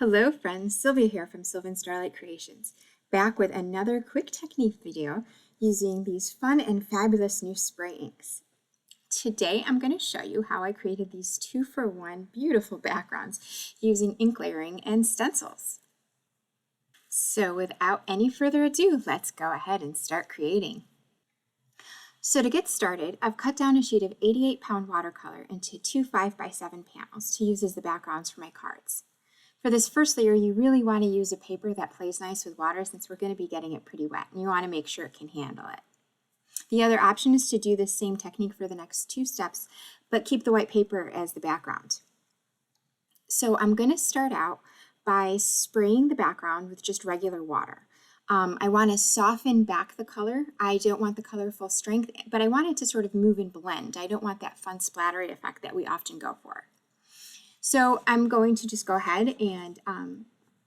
Hello friends, Sylvia here from Sylvan Starlight Creations, back with another quick technique video using these fun and fabulous new spray inks. Today I'm going to show you how I created these 2-for-1 beautiful backgrounds using ink layering and stencils. So without any further ado, let's go ahead and start creating. So to get started, I've cut down a sheet of 88-pound watercolor into two 5x7 panels to use as the backgrounds for my cards. For this first layer, you really want to use a paper that plays nice with water since we're going to be getting it pretty wet, and you want to make sure it can handle it. The other option is to do this same technique for the next two steps, but keep the white paper as the background. So I'm going to start out by spraying the background with just regular water. I want to soften back the color. I don't want the color full strength, but I want it to sort of move and blend. I don't want that fun splattery effect that we often go for. So I'm going to just go ahead and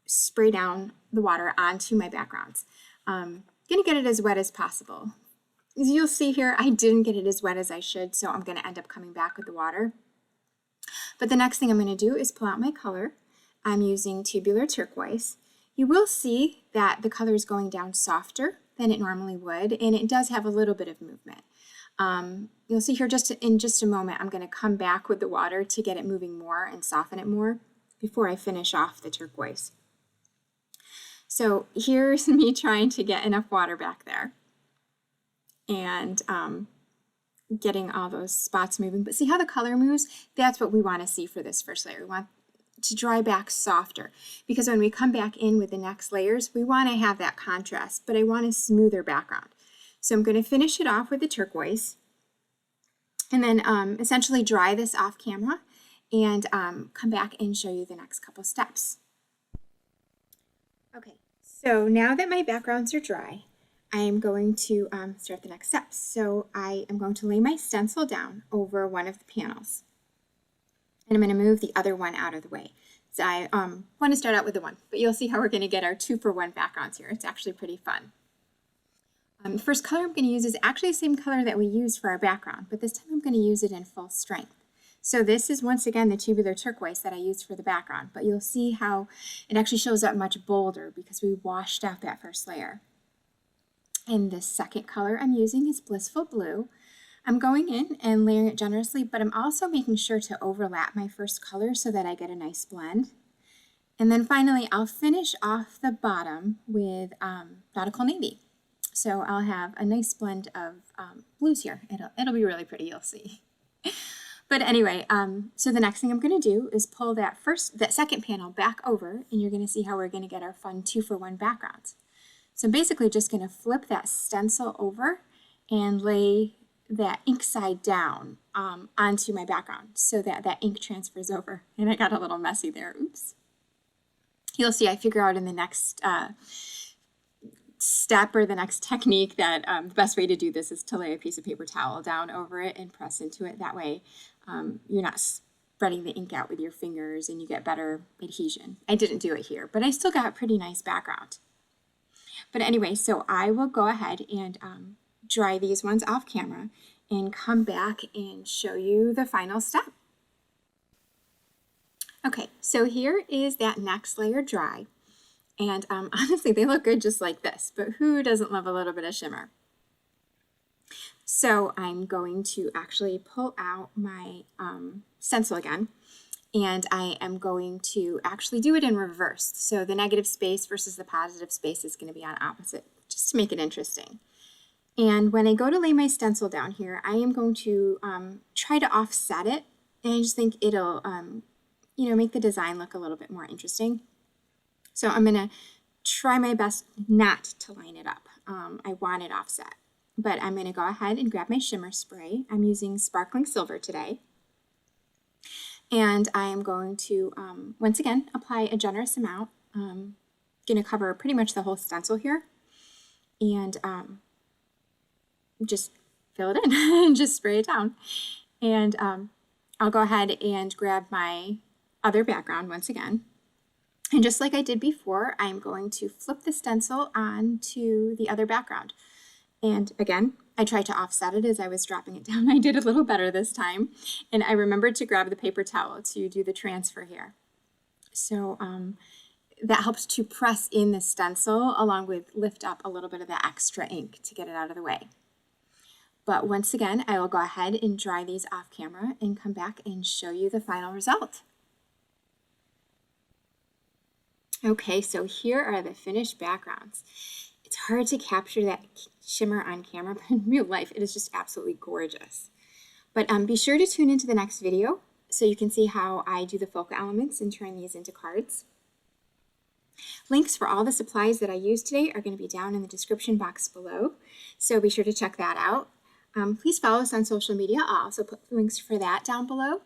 spray down the water onto my backgrounds. I'm going to get it as wet as possible. As you'll see here, I didn't get it as wet as I should, so I'm going to end up coming back with the water. But the next thing I'm going to do is pull out my color. I'm using Tubular Turquoise. You will see that the color is going down softer than it normally would, and it does have a little bit of movement. You'll see here in just a moment, I'm going to come back with the water to get it moving more and soften it more before I finish off the turquoise. So here's me trying to get enough water back there and getting all those spots moving. But see how the color moves? That's what we want to see for this first layer. We want to dry back softer because when we come back in with the next layers, we want to have that contrast, but I want a smoother background. So I'm going to finish it off with the turquoise and then essentially dry this off camera and come back and show you the next couple steps. Okay, so now that my backgrounds are dry, I am going to start the next steps. So I am going to lay my stencil down over one of the panels. And I'm going to move the other one out of the way. So I want to start out with the one, but you'll see how we're going to get our 2-for-1 backgrounds here. It's actually pretty fun. The first color I'm going to use is actually the same color that we used for our background, but this time I'm going to use it in full strength. So this is once again the Tubular Turquoise that I used for the background, but you'll see how it actually shows up much bolder because we washed out that first layer. And the second color I'm using is Blissful Blue. I'm going in and layering it generously, but I'm also making sure to overlap my first color so that I get a nice blend. And then finally, I'll finish off the bottom with Nautical Navy. So I'll have a nice blend of blues here. It'll be really pretty, you'll see. But anyway, so the next thing I'm going to do is pull that second panel back over, and you're going to see how we're going to get our fun 2-for-1 backgrounds. So I'm basically just going to flip that stencil over and lay that ink side down onto my background so that that ink transfers over. And I got a little messy there, oops. You'll see I figure out in the next step or the next technique that the best way to do this is to lay a piece of paper towel down over it and press into it. That way you're not spreading the ink out with your fingers and you get better adhesion. I didn't do it here, but I still got a pretty nice background. But anyway, so I will go ahead and dry these ones off camera and come back and show you the final step. Okay, so here is that next layer dry. And honestly, they look good just like this, but who doesn't love a little bit of shimmer? So I'm going to actually pull out my stencil again, and I am going to actually do it in reverse. So the negative space versus the positive space is going to be on opposite, just to make it interesting. And when I go to lay my stencil down here, I am going to try to offset it, and I just think it'll make the design look a little bit more interesting. So I'm going to try my best not to line it up. I want it offset. But I'm going to go ahead and grab my shimmer spray. I'm using Sparkling Silver today. And I am going to, once again, apply a generous amount. I'm going to cover pretty much the whole stencil here. And just fill it in and just spray it down. And I'll go ahead and grab my other background once again. And just like I did before, I'm going to flip the stencil onto the other background. And again, I tried to offset it as I was dropping it down. I did a little better this time. And I remembered to grab the paper towel to do the transfer here. So that helps to press in the stencil along with lift up a little bit of the extra ink to get it out of the way. But once again, I will go ahead and dry these off camera and come back and show you the final result. Okay, so here are the finished backgrounds. It's hard to capture that shimmer on camera, but in real life, it is just absolutely gorgeous. But be sure to tune into the next video so you can see how I do the focal elements and turn these into cards. Links for all the supplies that I used today are going to be down in the description box below, so be sure to check that out. Please follow us on social media. I'll also put links for that down below.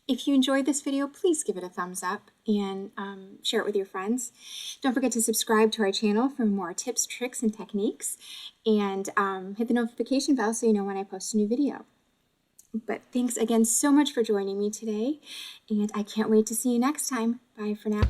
If you enjoyed this video, please give it a thumbs up and share it with your friends. Don't forget to subscribe to our channel for more tips, tricks, and techniques, and hit the notification bell so you know when I post a new video. But thanks again so much for joining me today, and I can't wait to see you next time. Bye for now.